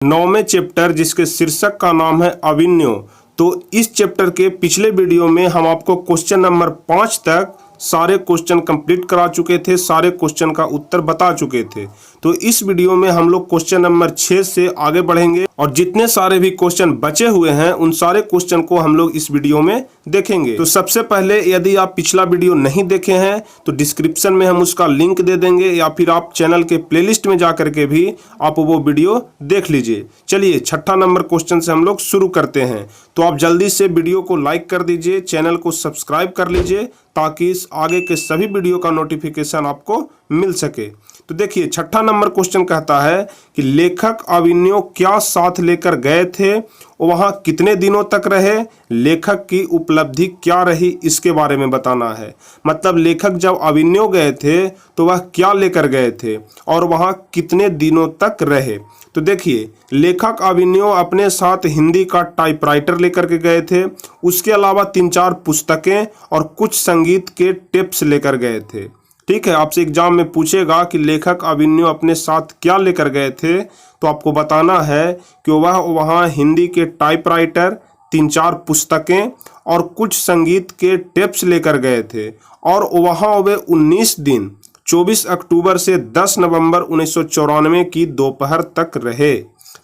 9वें chapter जिसके शीर्षक का नाम है अविन्यो। तो इस चैप्टर के पिछले वीडियो में हम आपको क्वेश्चन नंबर 5 तक सारे क्वेश्चन कंप्लीट करा चुके थे, सारे क्वेश्चन का उत्तर बता चुके थे। तो इस वीडियो में हम लोग क्वेश्चन नंबर 6 से आगे बढ़ेंगे और जितने सारे भी क्वेश्चन बचे हुए हैं उन सारे क्वेश्चन को हम लोग इस वीडियो में देखेंगे। तो सबसे पहले यदि आप पिछला वीडियो नहीं देखे हैं तो डिस्क्रिप्शन में हम उसका लिंक दे देंगे, या फिर आप चैनल के प्लेलिस्ट में जा करके भी आप वो वीडियो देख लीजिए। चलिए 6ठा नंबर क्वेश्चन से हम लोग शुरू करते हैं। तो आप जल्दी से वीडियो को लाइक कर दीजिए, चैनल को सब्सक्राइब कर लीजिए ताकि इस आगे के सभी वीडियो का नोटिफिकेशन आपको मिल सके। तो देखिए 6ठा नंबर क्वेश्चन कहता है कि लेखक अविन्यो क्या साथ लेकर गए थे, वहां कितने दिनों तक रहे, लेखक की उपलब्धि क्या रही, इसके बारे में बताना है। मतलब लेखक जब अविन्यो गए थे तो वह क्या लेकर गए थे और वहां कितने दिनों तक रहे। तो देखिए लेखक अविन्यो अपने साथ हिंदी का टाइपराइटर लेकर के गए थे, उसके अलावा 3-4 पुस्तकें और कुछ संगीत के टेप्स लेकर गए थे। ठीक है, आपसे एग्जाम में पूछेगा कि लेखक अविन्यो अपने साथ क्या लेकर गए थे, तो आपको बताना है कि वह वहाँ हिंदी के टाइपराइटर, 3-4 पुस्तकें और कुछ संगीत के टेप्स लेकर गए थे और वहाँ वे 19 दिन 24 अक्टूबर से 10 नवंबर 1994 की दोपहर तक रहे।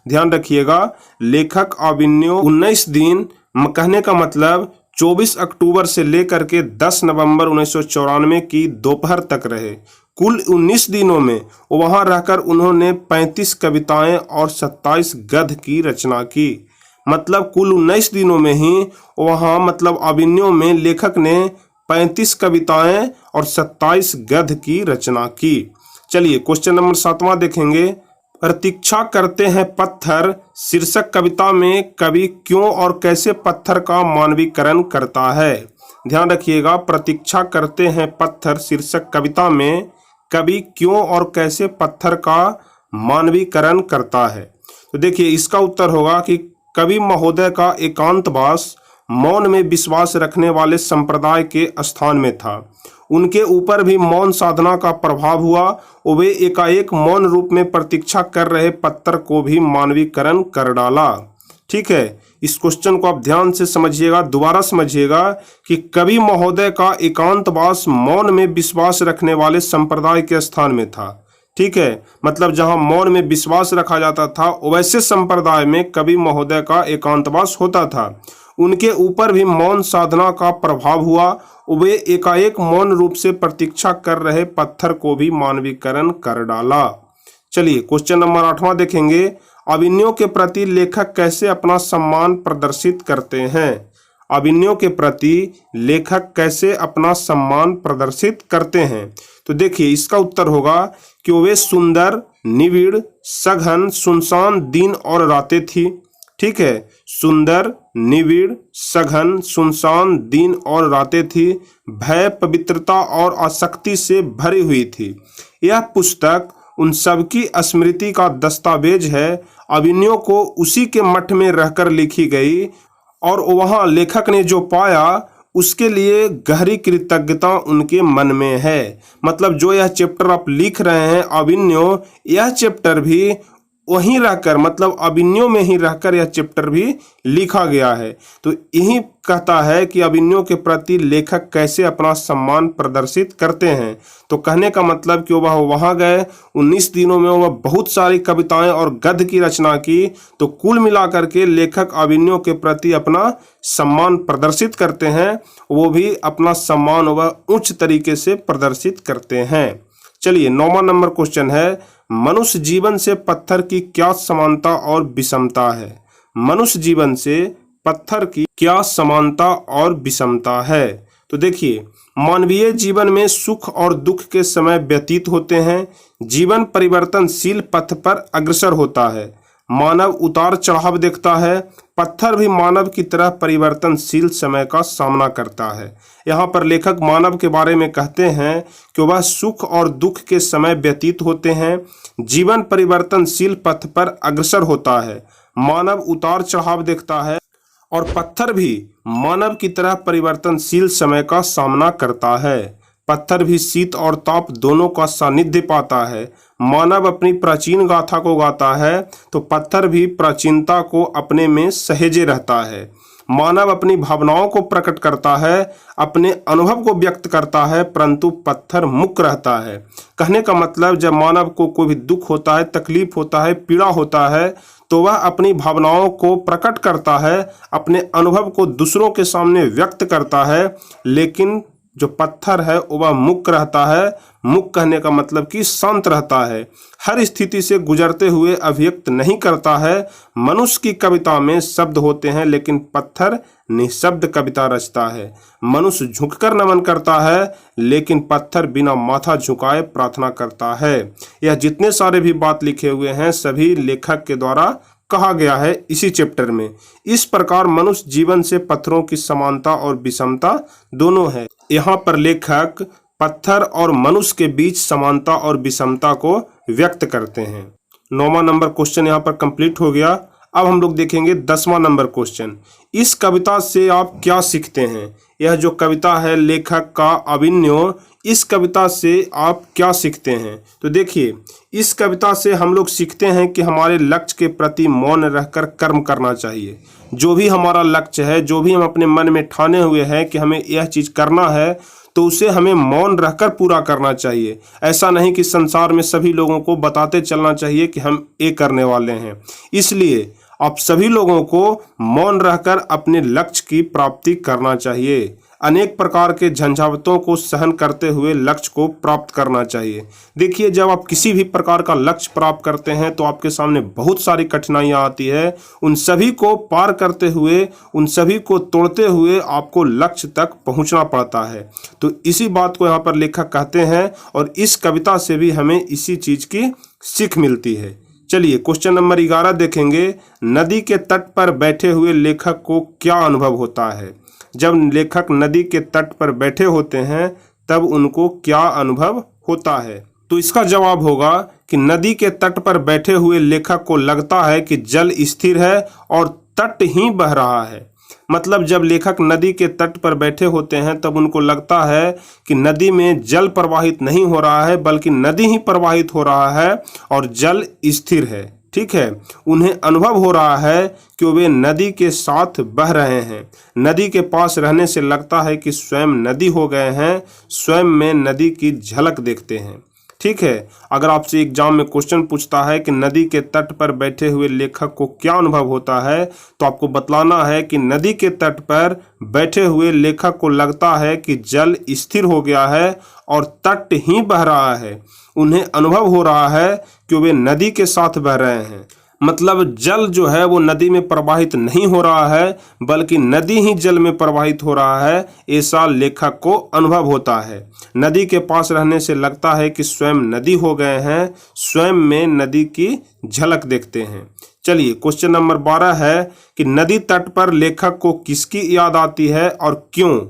ध्यान रखिएगा, लेखक अविन्यो 19 दिन कहने का मतलब 24 अक्टूबर से लेकर के 10 नवंबर 1994 की दोपहर तक रहे। कुल 19 दिनों में वहां रहकर उन्होंने 35 कविताएं और 27 गद्य की रचना की। मतलब कुल 19 दिनों में ही वहां मतलब अविन्यो में लेखक ने 35 कविताएं और 27 गद्य की रचना की। चलिए क्वेश्चन नंबर 7वां देखेंगे। प्रतीक्षा करते हैं पत्थर शीर्षक कविता में कवि क्यों और कैसे पत्थर का मानवीकरण करता है। ध्यान रखिएगा, प्रतीक्षा करते हैं पत्थर शीर्षक कविता में कवि क्यों और कैसे पत्थर का मानवीकरण करता है। तो देखिए इसका उत्तर होगा कि कवि महोदय का एकांतवास मौन में विश्वास रखने वाले संप्रदाय के स्थान में था। उनके ऊपर भी मौन साधना का प्रभाव हुआ। वे एकाएक मौन रूप में प्रतीक्षा कर रहे पत्थर को भी मानवीकरण कर डाला। ठीक है, इस क्वेश्चन को आप ध्यान से समझिएगा, दोबारा समझिएगा कि कवि महोदय का एकांतवास मौन में विश्वास रखने वाले संप्रदाय के स्थान में था। ठीक है, मतलब जहां मौन में विश्वास रखा जाता था वैसे संप्रदाय में कवि महोदय का एकांतवास होता था। उनके ऊपर भी मौन साधना का प्रभाव हुआ। वे एकाएक मौन रूप से प्रतीक्षा कर रहे पत्थर को भी मानवीकरण कर डाला। चलिए क्वेश्चन नंबर 8वां देखेंगे। अविन्यो के प्रति लेखक कैसे अपना सम्मान प्रदर्शित करते हैं। अविन्यो के प्रति लेखक कैसे अपना सम्मान प्रदर्शित करते हैं। तो देखिए इसका उत्तर होगा कि वे सुंदर, निविड़, सघन, सुनसान दिन और रातें थी। ठीक है, सुंदर, निविड़, सघन, सुनसान दिन और रातें थी, भय, पवित्रता और आसक्ति से भरी हुई थी। यह पुस्तक उन सबकी स्मृति का दस्तावेज है। अविन्यो को उसी के मठ में रहकर लिखी गई और वहां लेखक ने जो पाया उसके लिए गहरी कृतज्ञता उनके मन में है। मतलब जो यह चैप्टर आप लिख रहे हैं अविन्यो, यह चैप्टर भी वहीं रहकर मतलब अविन्यो में ही रहकर यह चैप्टर भी लिखा गया है। तो यही कहता है कि अविन्यो के प्रति लेखक कैसे अपना सम्मान प्रदर्शित करते हैं। तो कहने का मतलब कि वह वहां गए, 19 दिनों में वह बहुत सारी कविताएं और गद्य की रचना की। तो कुल मिलाकर के लेखक अविन्यो के प्रति अपना सम्मान प्रदर्शित करते हैं, वो भी अपना सम्मान वह उच्च तरीके से प्रदर्शित करते हैं। चलिए 9वां नंबर क्वेश्चन है। मनुष्य जीवन से पत्थर की क्या समानता और विषमता है। मनुष्य जीवन से पत्थर की क्या समानता और विषमता है। तो देखिए मानवीय जीवन में सुख और दुख के समय व्यतीत होते हैं। जीवन परिवर्तनशील पथ पर अग्रसर होता है। मानव उतार चढ़ाव देखता है। पत्थर भी मानव की तरह परिवर्तनशील समय का सामना करता है। यहाँ पर लेखक मानव के बारे में कहते हैं कि वह सुख और दुख के समय व्यतीत होते हैं। जीवन परिवर्तनशील पथ पर अग्रसर होता है। मानव उतार चढ़ाव देखता है और पत्थर भी मानव की तरह परिवर्तनशील समय का सामना करता है। पत्थर भी शीत और ताप दोनों का सानिध्य पाता है। मानव अपनी प्राचीन गाथा को गाता है तो पत्थर भी प्राचीनता को अपने में सहेजे रहता है। मानव अपनी भावनाओं को प्रकट करता है, अपने अनुभव को व्यक्त करता है, परंतु पत्थर मूक रहता है। कहने का मतलब जब मानव को कोई भी दुख होता है, तकलीफ होता है, पीड़ा होता है तो वह अपनी भावनाओं को प्रकट करता है, अपने अनुभव को दूसरों के सामने व्यक्त करता है, लेकिन जो पत्थर है वह मूक रहता है। मूक कहने का मतलब कि शांत रहता है, हर स्थिति से गुजरते हुए अभिव्यक्त नहीं करता है। मनुष्य की कविता में शब्द होते हैं लेकिन पत्थर निशब्द कविता रचता है। मनुष्य झुककर नमन करता है लेकिन पत्थर बिना माथा झुकाए प्रार्थना करता है। यह जितने सारे भी बात लिखे हुए हैं सभी लेखक के द्वारा कहा गया है इसी चैप्टर में। इस प्रकार मनुष्य जीवन से पत्थरों की समानता और विषमता दोनों है। यहाँ पर लेखक पत्थर और मनुष्य के बीच समानता और विषमता को व्यक्त करते हैं। 9वां नंबर क्वेश्चन यहाँ पर कंप्लीट हो गया। अब हम लोग देखेंगे 10वां नंबर क्वेश्चन। इस कविता से आप क्या सीखते हैं? यह जो कविता है लेखक का अभिनयो, इस कविता से आप क्या सीखते हैं? तो देखिए, इस कविता से हम लोग सीखते हैं कि हमारे लक्ष्य के प्रति मौन रहकर कर्म करना चाहिए। जो भी हमारा लक्ष्य है, जो भी हम अपने मन में ठाने हुए हैं कि हमें यह चीज़ करना है, तो उसे हमें मौन रहकर पूरा करना चाहिए। ऐसा नहीं कि संसार में सभी लोगों को बताते चलना चाहिए कि हम ये करने वाले हैं। इसलिए आप सभी लोगों को मौन रहकर अपने लक्ष्य की प्राप्ति करना चाहिए। अनेक प्रकार के झंझावतों को सहन करते हुए लक्ष्य को प्राप्त करना चाहिए। देखिए, जब आप किसी भी प्रकार का लक्ष्य प्राप्त करते हैं तो आपके सामने बहुत सारी कठिनाइयां आती है। उन सभी को पार करते हुए, उन सभी को तोड़ते हुए आपको लक्ष्य तक पहुंचना पड़ता है। तो इसी बात को यहाँ पर लेखक कहते हैं और इस कविता से भी हमें इसी चीज की सीख मिलती है। चलिए क्वेश्चन नंबर 11 देखेंगे। नदी के तट पर बैठे हुए लेखक को क्या अनुभव होता है? जब लेखक नदी के तट पर बैठे होते हैं तब उनको क्या अनुभव होता है? तो इसका जवाब होगा कि नदी के तट पर बैठे हुए लेखक को लगता है कि जल स्थिर है और तट ही बह रहा है। मतलब जब लेखक नदी के तट पर बैठे होते हैं तब उनको लगता है कि नदी में जल प्रवाहित नहीं हो रहा है बल्कि नदी ही प्रवाहित हो रहा है और जल स्थिर है। ठीक है, उन्हें अनुभव हो रहा है कि वे नदी के साथ बह रहे हैं। नदी के पास रहने से लगता है कि स्वयं नदी हो गए हैं, स्वयं में नदी की झलक देखते हैं। ठीक है, अगर आपसे एग्जाम में क्वेश्चन पूछता है कि नदी के तट पर बैठे हुए लेखक को क्या अनुभव होता है, तो आपको बतलाना है कि नदी के तट पर बैठे हुए लेखक को लगता है कि जल स्थिर हो गया है और तट ही बह रहा है। उन्हें अनुभव हो रहा है कि वे नदी के साथ बह रहे हैं। मतलब जल जो है वो नदी में प्रवाहित नहीं हो रहा है बल्कि नदी ही जल में प्रवाहित हो रहा है, ऐसा लेखक को अनुभव होता है। नदी के पास रहने से लगता है कि स्वयं नदी हो गए हैं, स्वयं में नदी की झलक देखते हैं। चलिए क्वेश्चन नंबर 12 है कि नदी तट पर लेखक को किसकी याद आती है और क्यों?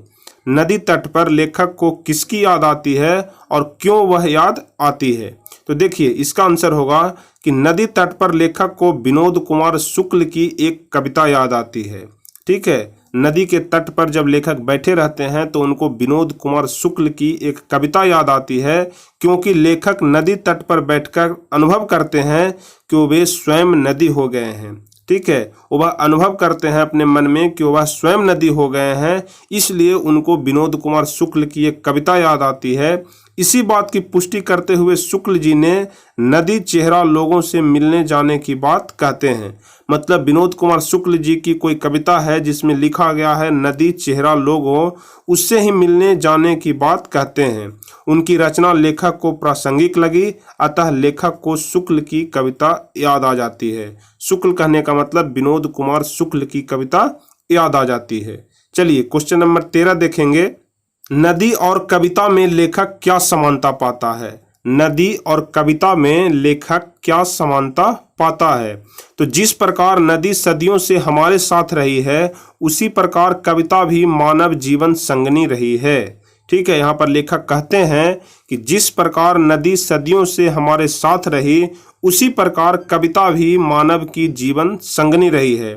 नदी तट पर लेखक को किसकी याद आती है और क्यों वह याद आती है? तो देखिए, इसका आंसर होगा कि नदी तट पर लेखक को विनोद कुमार शुक्ल की एक कविता याद आती है। ठीक है, नदी के तट पर जब लेखक बैठे रहते हैं तो उनको विनोद कुमार शुक्ल की एक कविता याद आती है, क्योंकि लेखक नदी तट पर बैठकर अनुभव करते हैं कि वे स्वयं नदी हो गए हैं। ठीक है, वह अनुभव करते हैं अपने मन में कि वह स्वयं नदी हो गए हैं, इसलिए उनको विनोद कुमार शुक्ल की एक कविता याद आती है। इसी बात की पुष्टि करते हुए शुक्ल जी ने नदी चेहरा लोगों से मिलने जाने की बात कहते हैं। मतलब विनोद कुमार शुक्ल जी की कोई कविता है जिसमें लिखा गया है नदी चेहरा लोगों, उससे ही मिलने जाने की बात कहते हैं। उनकी रचना लेखक को प्रासंगिक लगी, अतः लेखक को शुक्ल की कविता याद आ जाती है। शुक्ल कहने का मतलब विनोद कुमार शुक्ल की कविता याद आ जाती है। चलिए क्वेश्चन नंबर 13 देखेंगे। नदी और कविता में लेखक क्या समानता पाता है? नदी और कविता में लेखक क्या समानता पाता है? तो जिस प्रकार नदी सदियों से हमारे साथ रही है, उसी प्रकार कविता भी मानव जीवन संगनी रही है। ठीक है, यहाँ पर लेखक कहते हैं कि जिस प्रकार नदी सदियों से हमारे साथ रही, उसी प्रकार कविता भी मानव की जीवन संगनी रही है।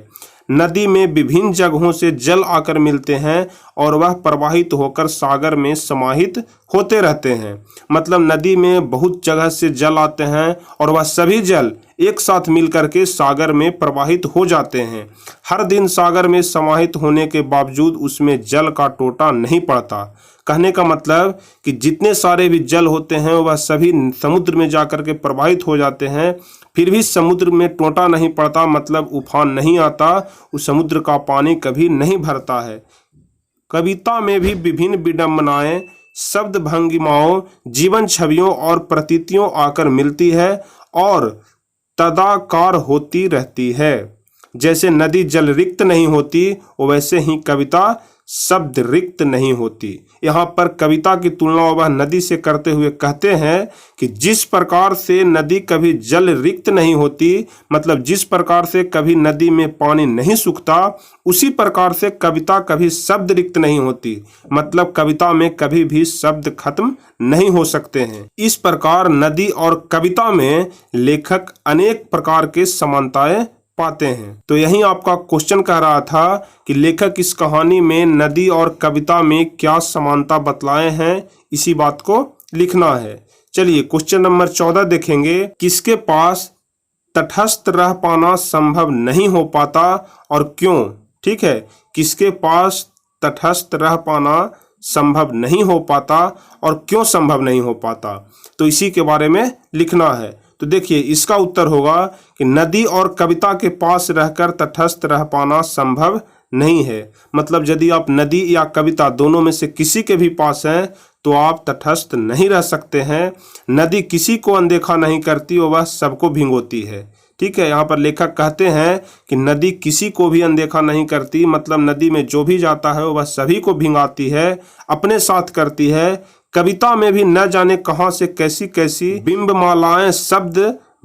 नदी में विभिन्न जगहों से जल आकर मिलते हैं और वह प्रवाहित होकर सागर में समाहित होते रहते हैं। मतलब नदी में बहुत जगह से जल आते हैं और वह सभी जल एक साथ मिलकर के सागर में प्रवाहित हो जाते हैं। हर दिन सागर में समाहित होने के बावजूद उसमें जल का टोटा नहीं पड़ता। कहने का मतलब कि जितने सारे भी जल होते हैं वह सभी समुद्र में जाकर के प्रवाहित हो जाते हैं, फिर भी समुद्र में टोटा नहीं पड़ता, मतलब उफान नहीं आता, उस समुद्र का पानी कभी नहीं भरता है। कविता में भी विभिन्न विडंबनाएं, शब्द भंगिमाओं, जीवन छवियों और प्रतीतियों आकर मिलती है और तदाकार होती रहती है। जैसे नदी जल रिक्त नहीं होती वैसे ही कविता शब्द रिक्त नहीं होती। यहाँ पर कविता की तुलना वह नदी से करते हुए कहते हैं कि जिस प्रकार से नदी कभी जल रिक्त नहीं होती, मतलब जिस प्रकार से कभी नदी में पानी नहीं सूखता, उसी प्रकार से कविता कभी शब्द रिक्त नहीं होती, मतलब कविता में कभी भी शब्द खत्म नहीं हो सकते हैं। इस प्रकार नदी और कविता में लेखक अनेक प्रकार के समानताएं पाते हैं। तो यही आपका क्वेश्चन कह रहा था कि लेखक इस कहानी में नदी और कविता में क्या समानता बतलाए हैं, इसी बात को लिखना है। चलिए क्वेश्चन नंबर 14 देखेंगे। किसके पास तटस्थ रह पाना संभव नहीं हो पाता और क्यों? ठीक है, किसके पास तटस्थ रह पाना संभव नहीं हो पाता और क्यों संभव नहीं हो पाता, तो इसी के बारे में लिखना है। तो देखिए इसका उत्तर होगा कि नदी और कविता के पास रहकर तटस्थ रह पाना संभव नहीं है। मतलब यदि आप नदी या कविता दोनों में से किसी के भी पास हैं तो आप तटस्थ नहीं रह सकते हैं। नदी किसी को अनदेखा नहीं करती और वह सबको भिगोती है। ठीक है, यहाँ पर लेखक कहते हैं कि नदी किसी को भी अनदेखा नहीं करती, मतलब नदी में जो भी जाता है वह सभी को भिगाती है, अपने साथ करती है। कविता में भी न जाने कहां से कैसी कैसी बिंबमालाएं, शब्द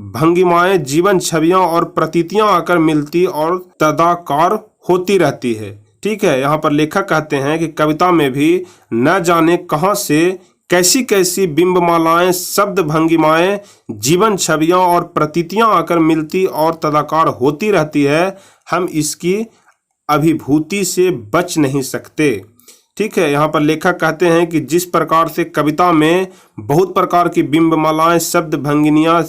भंगिमाएं, जीवन छवियां और प्रतीतियां आकर मिलती और तदाकार होती रहती है। ठीक है, यहाँ पर लेखक कहते हैं कि कविता में भी न जाने कहां से कैसी कैसी बिंबमालाएं, शब्द भंगिमाएं, जीवन छवियां और प्रतीतियां आकर मिलती और तदाकार होती रहती है। हम इसकी अभिभूति से बच नहीं सकते। ठीक है, यहाँ पर लेखक कहते हैं कि जिस प्रकार से कविता में बहुत प्रकार की बिंबमालाएं, शब्द भंगिनियां,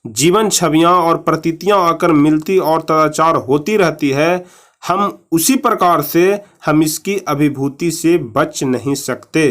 जीवन छवियां और प्रतीतियां आकर मिलती और तदाचार होती रहती है, हम उसी प्रकार से हम इसकी अभिभूति से बच नहीं सकते।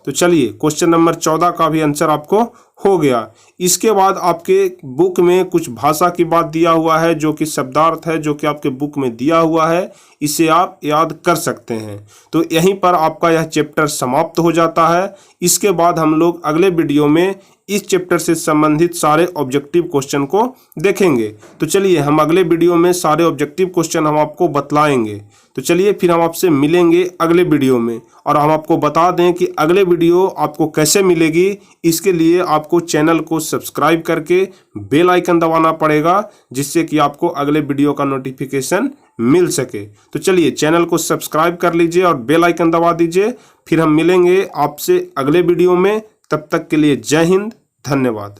तो चलिए क्वेश्चन नंबर 14 का भी आंसर आपको हो गया। इसके बाद आपके बुक में कुछ भाषा की बात दिया हुआ है, जो कि शब्दार्थ है, जो कि आपके बुक में दिया हुआ है, इसे आप याद कर सकते हैं। तो यहीं पर आपका यह चैप्टर समाप्त हो जाता है। इसके बाद हम लोग अगले वीडियो में इस चैप्टर से संबंधित सारे ऑब्जेक्टिव क्वेश्चन को देखेंगे। तो चलिए हम अगले वीडियो में सारे ऑब्जेक्टिव क्वेश्चन हम आपको बतलाएंगे। तो चलिए फिर हम आपसे मिलेंगे अगले वीडियो में, और हम आपको बता दें कि अगले वीडियो आपको कैसे मिलेगी। इसके लिए आपको चैनल को सब्सक्राइब करके बेल आइकन दबाना पड़ेगा, जिससे कि आपको अगले वीडियो का नोटिफिकेशन मिल सके। तो चलिए चैनल को सब्सक्राइब कर लीजिए और बेल आइकन दबा दीजिए। फिर हम मिलेंगे आपसे अगले वीडियो में। तब तक के लिए जय हिंद, धन्यवाद।